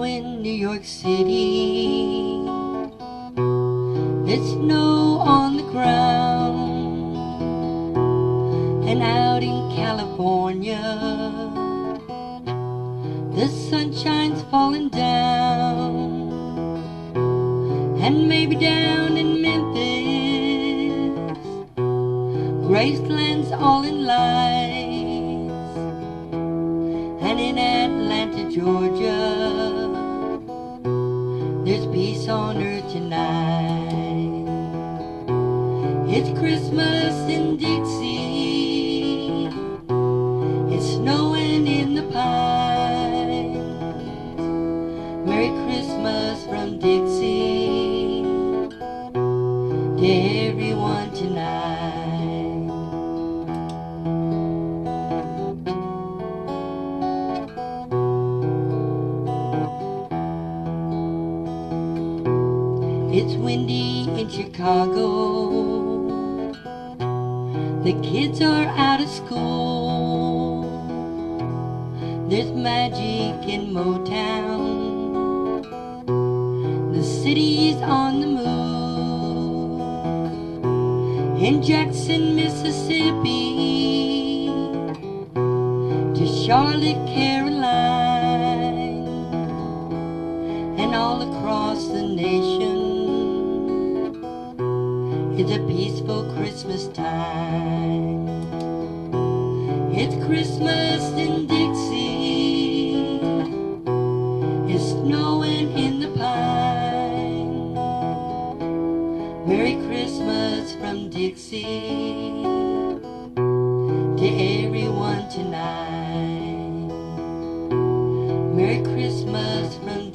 in New York City. There's snow on the ground, and out in California the sunshine's falling down. And maybe down in Memphis, Graceland's all in lights. And in Atlanta, Georgia, there's peace on earth tonight. It's Christmas in Dixie, it's snowing in the pines. Merry Christmas from Dixie to everyone tonight. It's windy in Chicago, the kids are out of school. There's magic in Motown, the city's on the move. In Jackson, Mississippi, to Charlotte, Carolina, and all across the nation, it's a peaceful Christmas time. It's Christmas in Dixie, it's snowing in the pines. Merry Christmas from Dixie to everyone tonight. Merry Christmas from